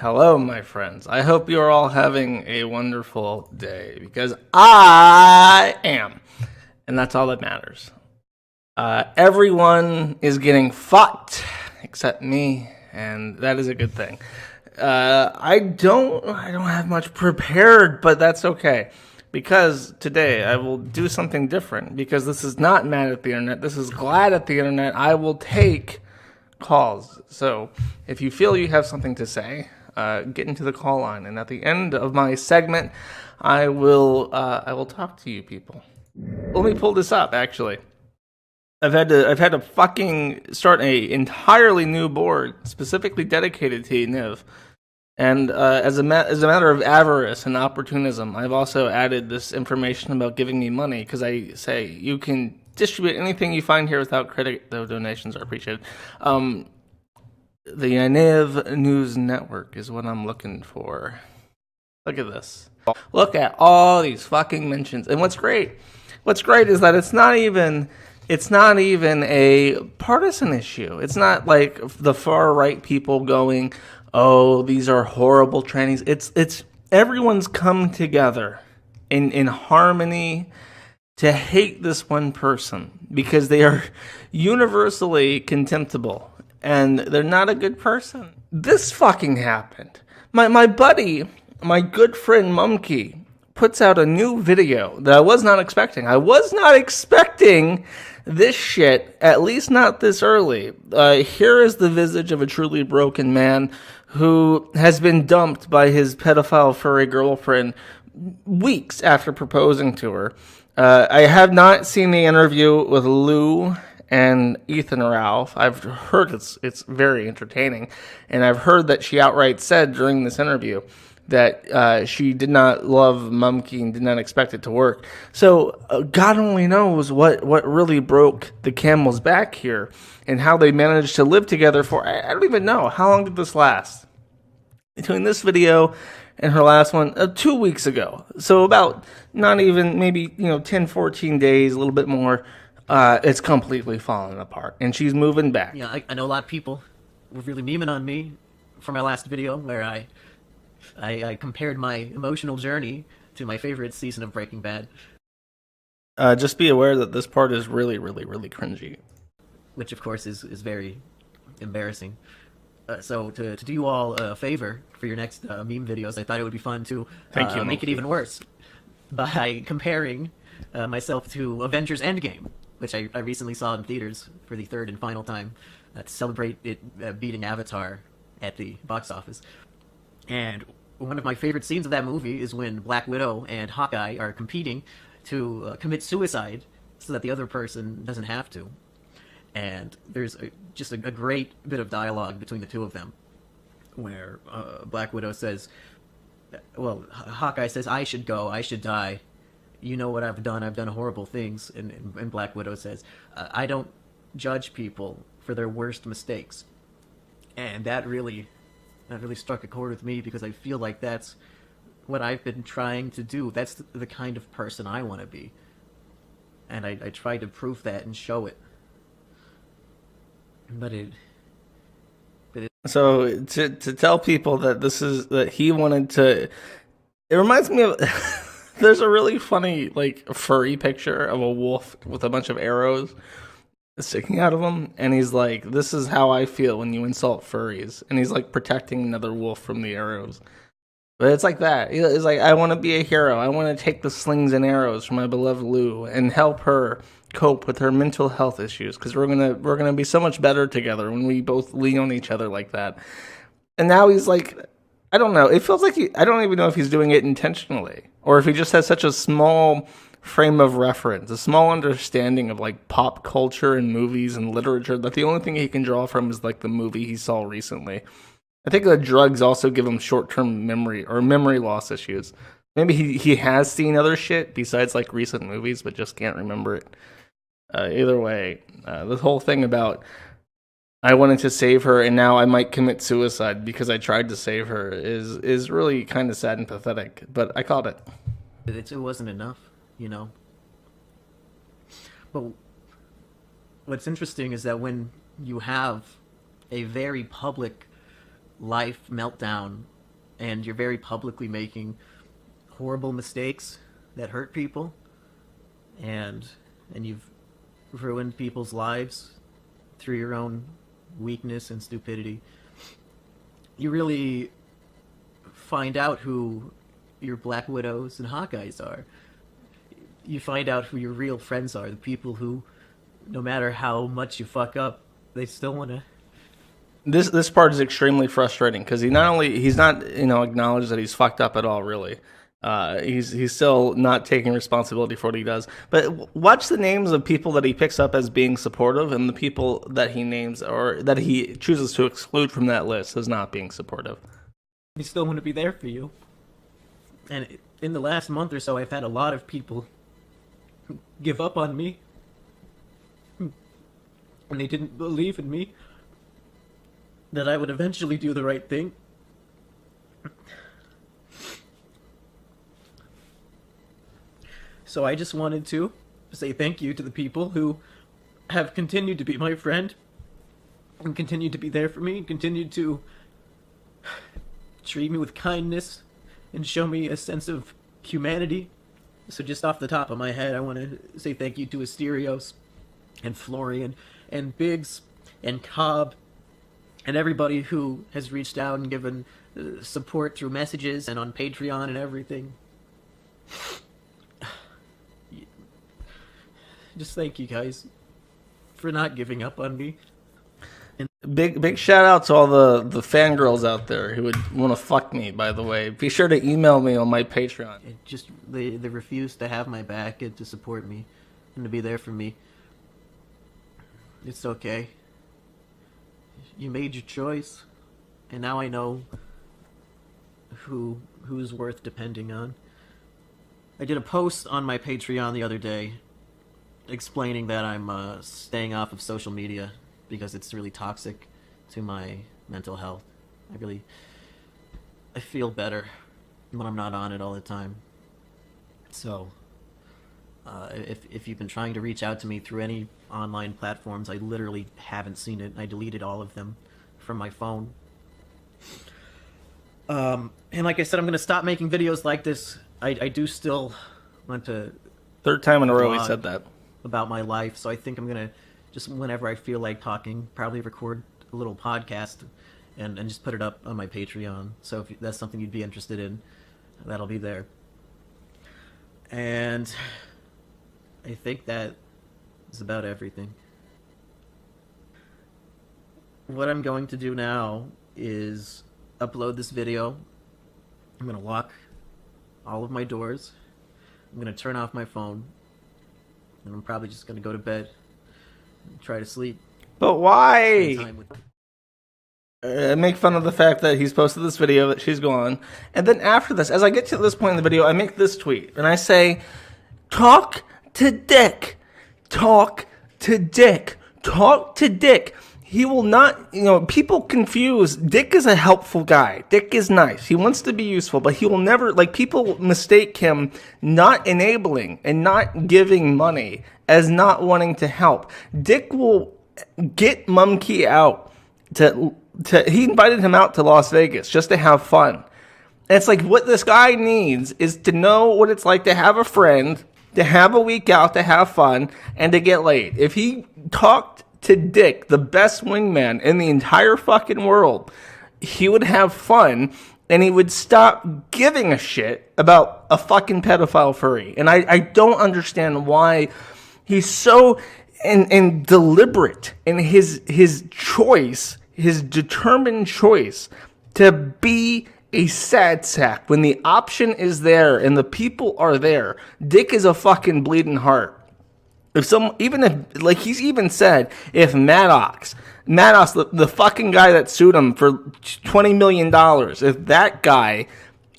Hello, my friends. I hope you're all having a wonderful day, because I am. And that's all that matters. Everyone is getting fucked except me, and that is a good thing. I don't have much prepared, but that's okay. Because today I will do something different, because this is not mad at the internet, this is glad at the internet. I will take calls. So if you feel you have something to say, get into the call line, and at the end of my segment, I will talk to you people. Let me pull this up. Actually, I've had to fucking start a entirely new board specifically dedicated to Yanev. And as a matter of avarice and opportunism, I've also added this information about giving me money, because I say you can distribute anything you find here without credit, though donations are appreciated. The Yanev News Network is what I'm looking for. Look at this. Look at all these fucking mentions. And what's great is that it's not even a partisan issue. It's not like the far right people going, "Oh, these are horrible trannies." It's everyone's come together in harmony to hate this one person, because they are universally contemptible and they're not a good person. This fucking happened. My buddy, my good friend Mumkey, puts out a new video that I was not expecting. I was not expecting this shit, at least not this early. Here is the visage of a truly broken man who has been dumped by his pedophile furry girlfriend weeks after proposing to her. I have not seen the interview with Lou and Ethan Ralph. I've heard it's very entertaining, and I've heard that she outright said during this interview that she did not love Mumkey and did not expect it to work. So God only knows what really broke the camel's back here, and how they managed to live together for, I don't even know. How long did this last? Between this video and her last one, 2 weeks ago. So about not even, maybe, 10, 14 days, a little bit more, it's completely fallen apart. And she's moving back. Yeah, I know a lot of people were really memeing on me for my last video, where I compared my emotional journey to my favorite season of Breaking Bad. Just be aware that this part is really, really, really cringy. Which, of course, is very embarrassing. So to do you all a favor for your next meme videos, I thought it would be fun to make it even worse by comparing myself to Avengers Endgame, which I recently saw in theaters for the third and final time to celebrate it beating Avatar at the box office. And one of my favorite scenes of that movie is when Black Widow and Hawkeye are competing to commit suicide so that the other person doesn't have to. And there's just a great bit of dialogue between the two of them, where Black Widow says, well, Hawkeye says, "I should go, I should die. You know what I've done horrible things." And Black Widow says, "I don't judge people for their worst mistakes." And that really struck a chord with me, because I feel like that's what I've been trying to do. That's the kind of person I want to be. And I try to prove that and show it. So to tell people that he wanted to, it reminds me of there's a really funny furry picture of a wolf with a bunch of arrows sticking out of him, and he's like, "This is how I feel when you insult furries," and he's like protecting another wolf from the arrows. But it's like that. It's like, I want to be a hero. I want to take the slings and arrows from my beloved Lou and help her cope with her mental health issues, because we're gonna be so much better together when we both lean on each other like that. And now he's like, I don't know. It feels like I don't even know if he's doing it intentionally, or if he just has such a small frame of reference, a small understanding of pop culture and movies and literature, that the only thing he can draw from is the movie he saw recently. I think the drugs also give him short-term memory or memory loss issues. Maybe he has seen other shit besides recent movies, but just can't remember it. Either way, the whole thing about I wanted to save her and now I might commit suicide because I tried to save her is really kind of sad and pathetic. But I caught it. It wasn't enough, But what's interesting is that when you have a very public life meltdown and you're very publicly making horrible mistakes that hurt people, and you've ruined people's lives through your own weakness and stupidity. You really find out who your Black Widows and Hawkeyes are. You find out who your real friends are, the people who, no matter how much you fuck up, they still want to. This part is extremely frustrating because he's not acknowledged that he's fucked up at all. Really, he's still not taking responsibility for what he does. But watch the names of people that he picks up as being supportive, and the people that he names or that he chooses to exclude from that list as not being supportive. We still want to be there for you. And in the last month or so, I've had a lot of people give up on me, and they didn't believe in me that I would eventually do the right thing. So I just wanted to say thank you to the people who have continued to be my friend and continued to be there for me and continued to treat me with kindness and show me a sense of humanity. So just off the top of my head, I want to say thank you to Asterios and Florian and Biggs and Cobb and everybody who has reached out and given support through messages and on Patreon and everything. Just thank you guys for not giving up on me. And big shout out to all the fangirls out there who would want to fuck me, by the way. Be sure to email me on my Patreon. They refuse to have my back and to support me and to be there for me. It's okay. You made your choice, and now I know who's worth depending on. I did a post on my Patreon the other day explaining that I'm staying off of social media because it's really toxic to my mental health. I feel better when I'm not on it all the time. So, if you've been trying to reach out to me through any online platforms, I literally haven't seen it. I deleted all of them from my phone. And like I said, I'm going to stop making videos like this. I do still want to... Third time in a row he said that. About my life, so I think I'm going to, just whenever I feel like talking, probably record a little podcast and just put it up on my Patreon. So if that's something you'd be interested in, that'll be there. And I think that is about everything. What I'm going to do now is upload this video. I'm going to lock all of my doors. I'm going to turn off my phone. And I'm probably just going to go to bed and try to sleep. But why? Make fun of the fact that he's posted this video that she's gone. And then after this, as I get to this point in the video, I make this tweet. And I say, talk to Dick. Talk to Dick. Talk to Dick. He will not, people confuse. Dick is a helpful guy. Dick is nice. He wants to be useful, but he will never, people mistake him not enabling and not giving money as not wanting to help. Dick will get Mumkey out he invited him out to Las Vegas just to have fun. And it's like what this guy needs is to know what it's like to have a friend, to have a week out, to have fun, and to get laid. If he talked to Dick, the best wingman in the entire fucking world, he would have fun and he would stop giving a shit about a fucking pedophile furry. And I don't understand why he's so and deliberate in his choice, his determined choice to be a sad sack when the option is there and the people are there. Dick is a fucking bleeding heart. He's even said, if Maddox, the fucking guy that sued him for $20 million, if that guy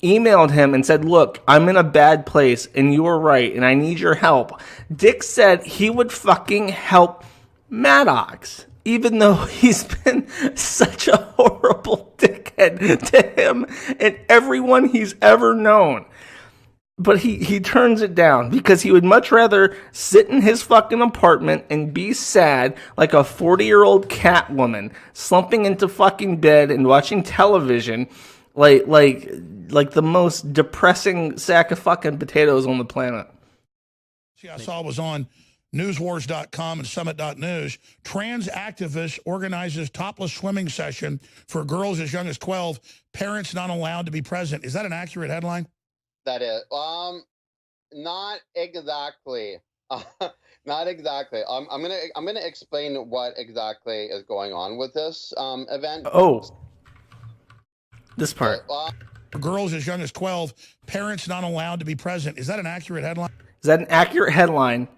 emailed him and said, look, I'm in a bad place and you were right and I need your help, Dick said he would fucking help Maddox, even though he's been such a horrible dickhead to him and everyone he's ever known. But he turns it down because he would much rather sit in his fucking apartment and be sad like a 40-year-old cat woman slumping into fucking bed and watching television like the most depressing sack of fucking potatoes on the planet. See, I saw was on newswars.com and summit.news. Trans activist organizes topless swimming session for girls as young as 12. Parents not allowed to be present. Is that an accurate headline? That is. Not exactly. Not exactly. I'm gonna explain what exactly is going on with this event. Oh, this part. For girls as young as 12, parents not allowed to be present. Is that an accurate headline? Is that an accurate headline?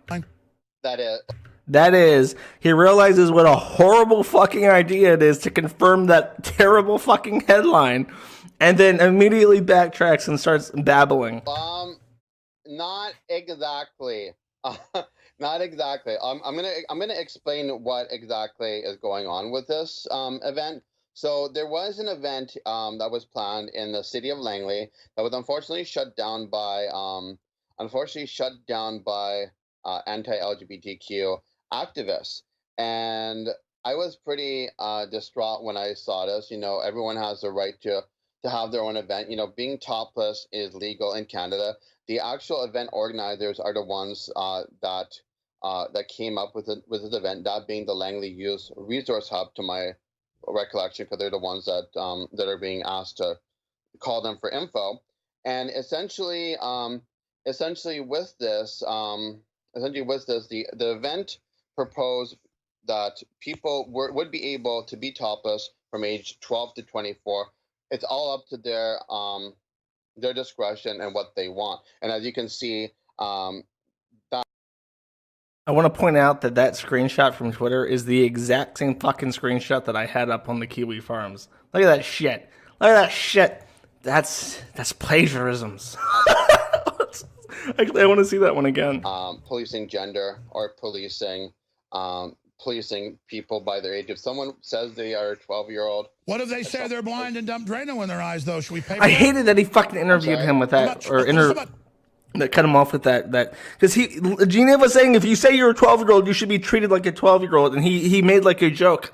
That is. That is. He realizes what a horrible fucking idea it is to confirm that terrible fucking headline, and then immediately backtracks and starts babbling. Not exactly. Not exactly. I'm gonna explain what exactly is going on with this event. So there was an event that was planned in the city of Langley that was unfortunately shut down by anti-LGBTQ activists, and I was pretty distraught when I saw this. You know, everyone has the right to have their own event. You know, being topless is legal in Canada. The actual event organizers are the ones that came up with this event, that being the Langley Youth Resource Hub, to my recollection, because they're the ones that are being asked to call them for info. And essentially with this, the event proposed that people would be able to be topless from age 12 to 24. It's all up to their discretion and what they want. And as you can see, I want to point out that screenshot from Twitter is the exact same fucking screenshot that I had up on the Kiwi farms. Look at that shit. Look at that shit. That's plagiarisms. Actually, I want to see that one again. Policing gender or policing people by their age. If someone says they are a 12-year-old... What if they say they're blind and dump Drano in their eyes, though? Should we pay for I hated that he fucking interviewed him with that, that cut him off with that because Yanev was saying if you say you're a 12-year-old, you should be treated like a 12-year-old, and he made like a joke.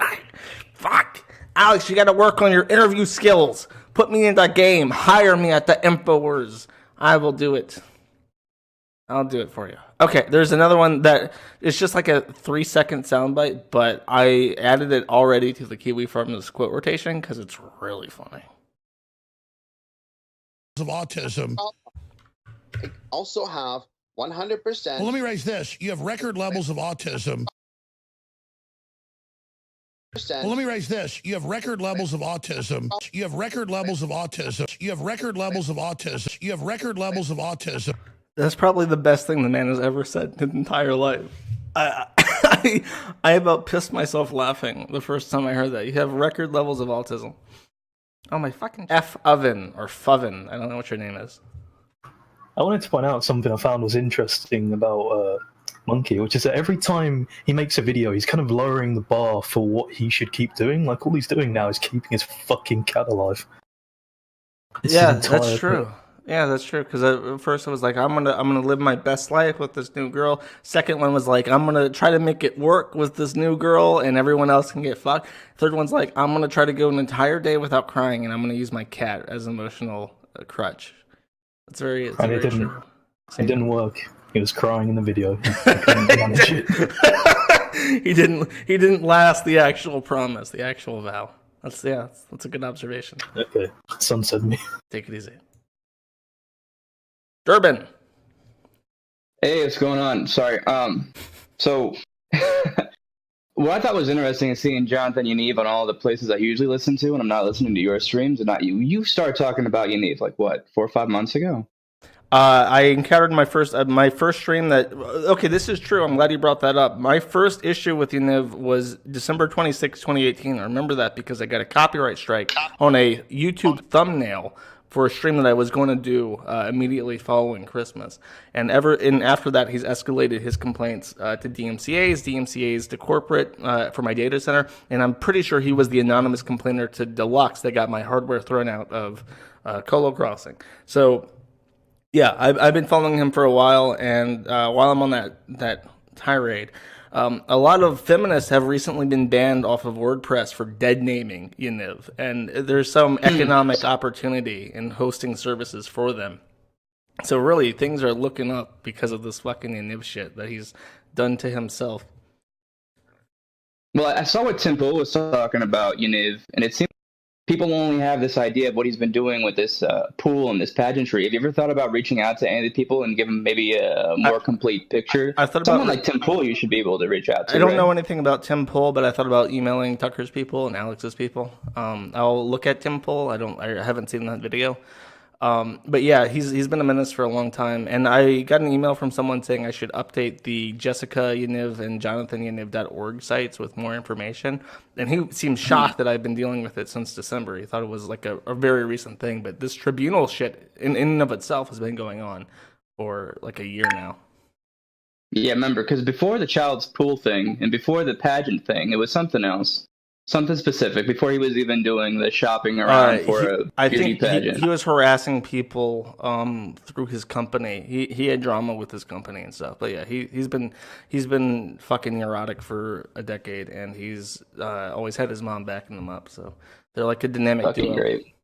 Fuck, Alex, you got to work on your interview skills. Put me in that game. Hire me at the InfoWars. I will do it. I'll do it for you. Okay, there's another one that is just like a 3-second soundbite, but I added it already to the Kiwi Farms quote rotation because it's really funny. Of autism. They also have 100%. Well, let me raise this. You have record levels of autism. Well, let me raise this. You have record levels of autism. You have record levels of autism. You have record levels of autism. You have record levels of autism. That's probably the best thing the man has ever said in his entire life. I about pissed myself laughing the first time I heard that. You have record levels of autism. Oh, my fucking Foven or Foven. I don't know what your name is. I wanted to point out something I found was interesting about Mumkey, which is that every time he makes a video, he's kind of lowering the bar for what he should keep doing. Like, all he's doing now is keeping his fucking cat alive. Yeah, that's true. Yeah, that's true. Because at first I was like, I'm gonna live my best life with this new girl. Second one was like, I'm gonna try to make it work with this new girl, and everyone else can get fucked. Third one's like, I'm gonna try to go an entire day without crying, and I'm gonna use my cat as an emotional crutch. It's very true. It didn't work. He was crying in the video. He didn't last the actual promise, the actual vow. That's a good observation. Okay, sunset me. Take it easy. Derbon. Hey, what's going on? Sorry. So what I thought was interesting is seeing Jonathan Yanev on all the places I usually listen to when I'm not listening to your streams and not you. You started talking about Yanev like what, 4 or 5 months ago? I encountered my first stream that. Okay, this is true. I'm glad you brought that up. My first issue with Yanev was December 26, 2018. I remember that because I got a copyright strike on a YouTube thumbnail for a stream that I was going to do immediately following Christmas. And after that, he's escalated his complaints to DMCAs to corporate for my data center. And I'm pretty sure he was the anonymous complainer to Deluxe that got my hardware thrown out of Colo Crossing. So, yeah, I've been following him for a while. And while I'm on that tirade, A lot of feminists have recently been banned off of WordPress for dead naming Yanev, and there's some economic opportunity in hosting services for them. So really, things are looking up because of this fucking Yanev shit that he's done to himself. Well, I saw what Tim Pool was talking about Yanev, and it seems people only have this idea of what he's been doing with this pool and this pageantry. Have you ever thought about reaching out to any of the people and give them maybe a more complete picture? I thought someone about like Tim Pool you should be able to reach out to. I don't know anything about Tim Pool, but I thought about emailing Tucker's people and Alex's people. I'll look at Tim Pool. I haven't seen that video. But yeah, he's been a menace for a long time, and I got an email from someone saying I should update the Jessica Yanev and JonathanYanev.org sites with more information, and he seemed shocked that I've been dealing with it since December. He thought it was like a very recent thing, but this tribunal shit in and of itself has been going on for like a year now. Yeah, remember, because before the child's pool thing and before the pageant thing, it was something else. Something specific before he was even doing the shopping around for a beauty pageant. He was harassing people through his company. He had drama with his company and stuff. But yeah, he's been fucking neurotic for a decade, and he's always had his mom backing him up. So they're like a dynamic fucking duo. Great.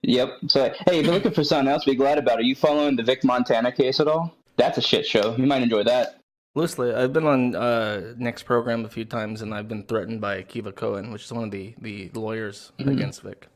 Yep. So hey, if you're looking for something else, be glad about it. Are you following the Vic Montana case at all? That's a shit show. You might enjoy that. Loosely, I've been on Nick's program a few times, and I've been threatened by Kiva Cohen, which is one of the lawyers against Vic.